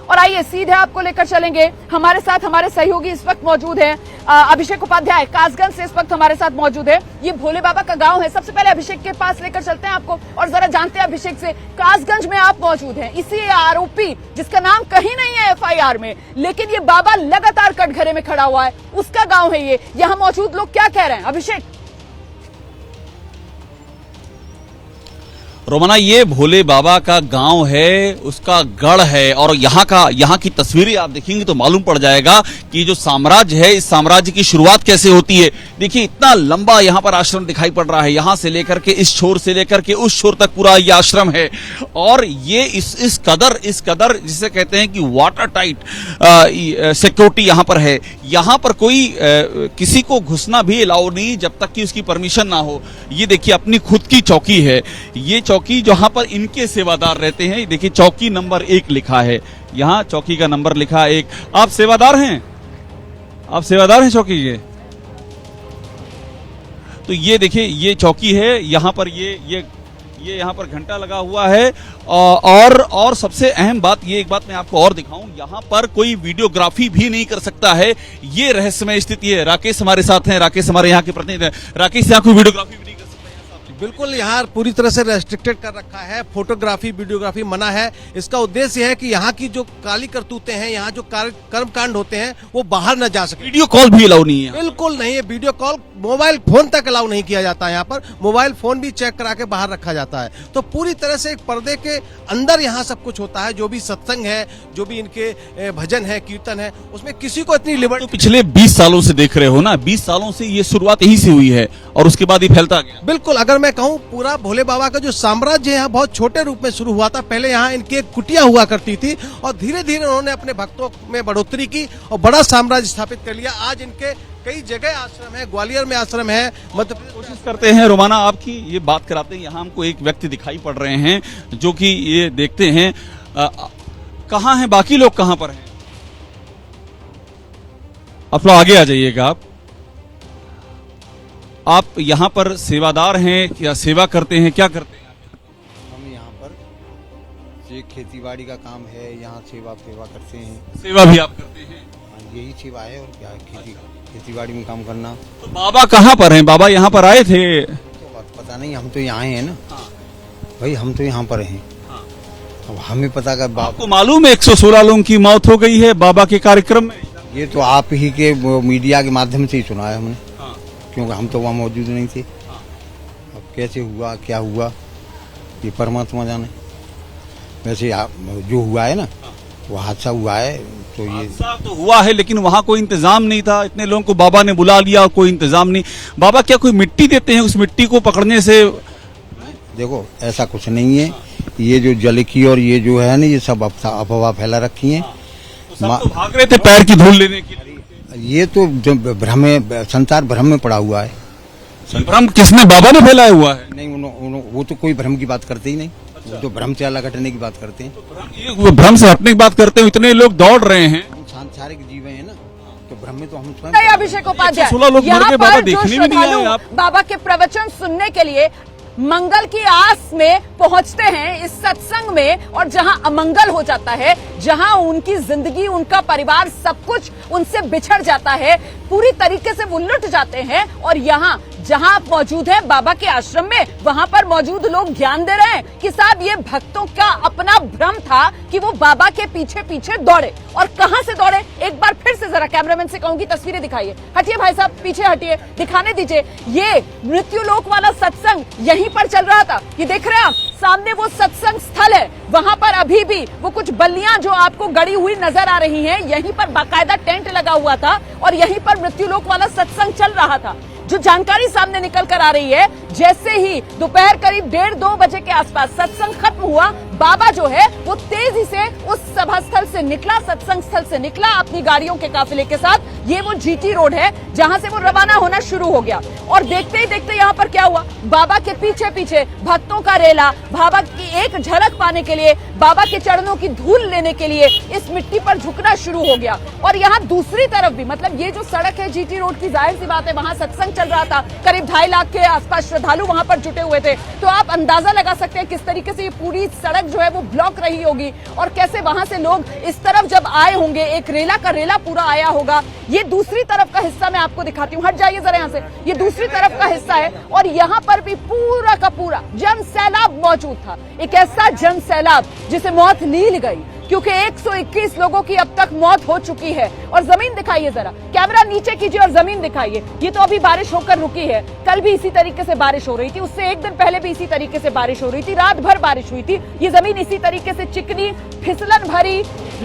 और आइए सीधे आपको लेकर चलेंगे। हमारे साथ हमारे सहयोगी इस वक्त मौजूद हैं, अभिषेक उपाध्याय कासगंज से इस वक्त हमारे साथ मौजूद है। ये भोले बाबा का गांव है। सबसे पहले अभिषेक के पास लेकर चलते हैं आपको और जरा जानते हैं अभिषेक से, कासगंज में आप मौजूद हैं, इसी आरोपी जिसका नाम कहीं नहीं है एफआईआर में, लेकिन ये बाबा लगातार कटघरे में खड़ा हुआ है, उसका गांव है ये। यहाँ मौजूद लोग क्या कह रहे हैं अभिषेक? रोमाना, ये भोले बाबा का गांव है, उसका गढ़ है और यहाँ की तस्वीरें आप देखेंगे तो मालूम पड़ जाएगा कि जो साम्राज्य है, इस साम्राज्य की शुरुआत कैसे होती है। देखिए इतना लंबा यहाँ पर आश्रम दिखाई पड़ रहा है, यहाँ से लेकर के इस छोर से लेकर के उस छोर तक पूरा ये आश्रम है। और ये इस कदर जिसे कहते हैं कि वाटर टाइट सिक्योरिटी यहाँ पर है। यहाँ पर कोई किसी को घुसना भी अलाउ नहीं जब तक कि उसकी परमिशन ना हो। ये देखिए अपनी खुद की चौकी है, ये चौकी जहां पर इनके सेवादार रहते हैं। देखिए चौकी नंबर 1 लिखा है, यहाँ चौकी का नंबर लिखा है 1। आप सेवादार हैं? आप सेवादार हैं चौकी के? तो ये देखिए ये चौकी है, यहाँ पर ये यहाँ पर घंटा लगा हुआ है। और सबसे अहम बात, ये एक बात मैं आपको और दिखाऊं, यहाँ पर कोई वीडियोग्राफी भी नहीं कर सकता है। ये रहस्यमय स्थिति है। राकेश हमारे साथ हैं, राकेश हमारे यहाँ के प्रतिनिधि हैं। राकेश, यहाँ कोई वीडियोग्राफी भी नहीं कर सकता? बिल्कुल, यहाँ पूरी तरह से रेस्ट्रिक्टेड कर रखा है। फोटोग्राफी वीडियोग्राफी मना है। इसका उद्देश्य है कि यहाँ की जो काली करतूतें हैं, यहाँ जो कर्म कांड होते हैं, वो बाहर न जा सके। वीडियो कॉल भी अलाउ नहीं है? बिल्कुल नहीं है। वीडियो कॉल, मोबाइल फोन तक अलाउ नहीं किया जाता है। यहाँ पर मोबाइल फोन भी चेक करा के बाहर रखा जाता है। तो पूरी तरह से एक पर्दे के अंदर यहाँ सब कुछ होता है। जो भी सत्संग है, जो भी इनके भजन है, कीर्तन है, उसमें किसी को इतनी लिबर्टी। तो पिछले 20 सालों से देख रहे हो ना, 20 सालों से ये शुरुआत यही से हुई है और उसके बाद ही फैलता गया। बिल्कुल, अगर मैं कहूँ पूरा भोले बाबा का जो साम्राज्य यहाँ बहुत छोटे रूप में शुरू हुआ था। पहले यहाँ इनकी एक कुटिया हुआ करती थी और धीरे धीरे उन्होंने अपने भक्तों में बढ़ोतरी की और बड़ा साम्राज्य स्थापित कर लिया। आज इनके कई जगह आश्रम है, ग्वालियर में आश्रम है, मध्य प्रदेश। कोशिश करते हैं रोमाना आपकी ये बात कराते हैं। यहाँ हमको एक व्यक्ति दिखाई पड़ रहे हैं जो कि ये देखते हैं कहाँ हैं बाकी लोग, कहाँ पर हैं? आप लोग आगे आ जाइएगा। आप यहाँ पर सेवादार हैं या सेवा करते हैं, क्या करते हैं? हम यहाँ पर खेतीबाड़ी का काम है, यहाँ सेवा करते हैं। सेवा भी आप करते हैं? यही सेवा है और क्या, खेतीबाड़ी में काम करना। तो बाबा कहाँ पर हैं? बाबा यहाँ पर आए थे? तो पता नहीं, हम तो यहाँ हैं ना। भाई हम तो यहाँ पर हैं। अब हमें पता कर। आपको मालूम है 116 लोगों की मौत हो गई है बाबा के कार्यक्रम में? ये तो आप ही के मीडिया के माध्यम से ही सुना है हमने, क्योंकि हम तो वहाँ मौजूद नहीं थे। अब कैसे हुआ, क्या हुआ, ये परमात्मा जाने। वैसे जो हुआ है ना, वो हादसा हुआ है। तो ये हादसा तो हुआ है, लेकिन वहाँ कोई इंतजाम नहीं था। इतने लोगों को बाबा ने बुला लिया और कोई इंतजाम नहीं। बाबा क्या कोई मिट्टी देते हैं? उस मिट्टी को पकड़ने से देखो, ऐसा कुछ नहीं है। ये जो जल की और ये जो है ना, ये सब अफवाह फैला रखी है। तो सब तो भाग रहे थे पैर की धूल लेने के लिए। ये तो भ्रम में, संसार भ्रम में पड़ा हुआ है। भ्रम किसने? बाबा ने फैलाया हुआ है? नहीं, वो तो कोई भ्रम की बात करते ही नहीं। वो तो भ्रम से अलग हटने की बात करते हैं। तो भ्रम से हटने की बात करते हैं। इतने लोग दौड़ रहे हैं, हम सांसारिक जीव हैं ना, तो भ्रम में तो हम स्वयं। नहीं, अभिषेक उपाध्याय, 16 लोग मर गए, बाबा देखने में नहीं आए। आप बाबा के प्रवचन सुनने के लिए मंगल की आस में पहुंचते हैं इस सत्संग में, और जहां अमंगल हो जाता है, जहां उनकी जिंदगी, उनका परिवार, सब कुछ उनसे बिछड़ जाता है, पूरी तरीके से वो लुट जाते हैं। और यहाँ जहां आप मौजूद हैं बाबा के आश्रम में, वहां पर मौजूद लोग ज्ञान दे रहे हैं कि साहब ये भक्तों का अपना भ्रम था कि वो बाबा के पीछे पीछे दौड़े। और कहां से दौड़े, एक बार फिर से जरा कैमरामैन से कहूंगी तस्वीरें दिखाइए। हटिए भाई साहब, पीछे हटिए, दिखाने दीजिए। ये मृत्युलोक वाला सत्संग यहीं पर चल रहा था। ये देख रहे हैं आप, सामने वो सत्संग स्थल है। वहां पर अभी भी वो कुछ बल्लियां जो आपको गड़ी हुई नजर आ रही हैं, यहीं पर बाकायदा टेंट लगा हुआ था और यहीं पर मृत्युलोक वाला सत्संग चल रहा था। जो जानकारी सामने निकल कर आ रही है, जैसे ही दोपहर करीब 1:30-2 बजे के आसपास सत्संग खत्म हुआ, बाबा जो है वो तेजी से उस सभा स्थल से निकला, सत्संग स्थल से निकला अपनी गाड़ियों के काफिले के साथ। ये वो जीटी रोड है जहां से वो रवाना होना शुरू हो गया। और देखते ही देखते यहाँ पर क्या हुआ, बाबा के पीछे पीछे भक्तों का रेला, बाबा की एक झलक पाने के लिए, बाबा के चरणों की धूल लेने के लिए इस मिट्टी पर झुकना शुरू हो गया। और यहाँ दूसरी तरफ भी, मतलब ये जो सड़क है जीटी रोड की, जाहिर सी बात है वहां सत्संग चल रहा था, करीब 2.5 लाख के आसपास श्रद्धालु वहां पर जुटे हुए थे। तो आप अंदाजा लगा सकते हैं किस तरीके से ये पूरी सड़क जो है वो ब्लॉक रही होगी और कैसे वहां से लोग इस तरफ जब आए होंगे, एक रेला का रेला पूरा आया होगा। ये दूसरी तरफ का हिस्सा मैं आपको दिखाती हूँ, हट जाइए जरा यहाँ से। ये दूसरी तरफ का हिस्सा है और यहाँ पर भी पूरा का पूरा जन सैलाब मौजूद था। एक ऐसा जन सैलाब जिसे मौत नील गई, क्योंकि 121 लोगों की अब तक मौत हो चुकी है। और जमीन दिखाइए जरा, कैमरा नीचे कीजिए और जमीन दिखाइए। ये तो अभी बारिश होकर रुकी है, कल भी इसी तरीके से बारिश हो रही थी, उससे एक दिन पहले भी इसी तरीके से बारिश हो रही थी, रात भर बारिश हुई थी। ये जमीन इसी तरीके से चिकनी, फिसलन भरी,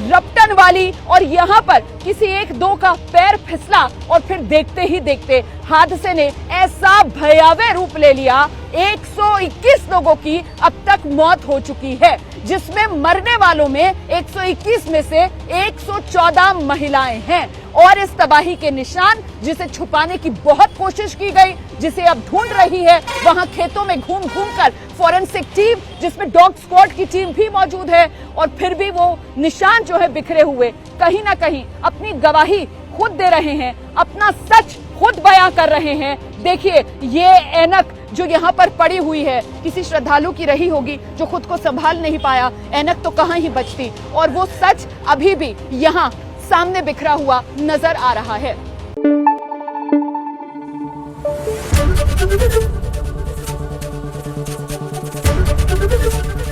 रपटन वाली, और यहाँ पर किसी एक दो का पैर फिसला और फिर देखते ही देखते हादसे ने ऐसा भयावह रूप ले लिया। 121 लोगों की अब तक मौत हो चुकी है, जिसमें मरने वालों में 121 में से 114 महिलाएं हैं। और इस तबाही के निशान, जिसे छुपाने की बहुत कोशिश की गई, जिसे अब ढूंढ रही है, वहां खेतों में घूम घूम कर फॉरेंसिक टीम, जिसमें डॉग स्क्वाड की टीम भी मौजूद है, और फिर भी वो निशान जो है बिखरे हुए कहीं ना कहीं अपनी गवाही खुद दे रहे हैं, अपना सच खुद बयां कर रहे हैं। देखिए, ये ऐनक जो यहाँ पर पड़ी हुई है, किसी श्रद्धालु की रही होगी जो खुद को संभाल नहीं पाया, ऐनक तो कहाँ ही बचती, और वो सच अभी भी यहाँ सामने बिखरा हुआ नजर आ रहा है।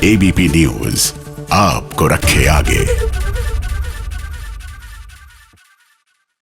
एबीपी न्यूज आपको रखे आगे।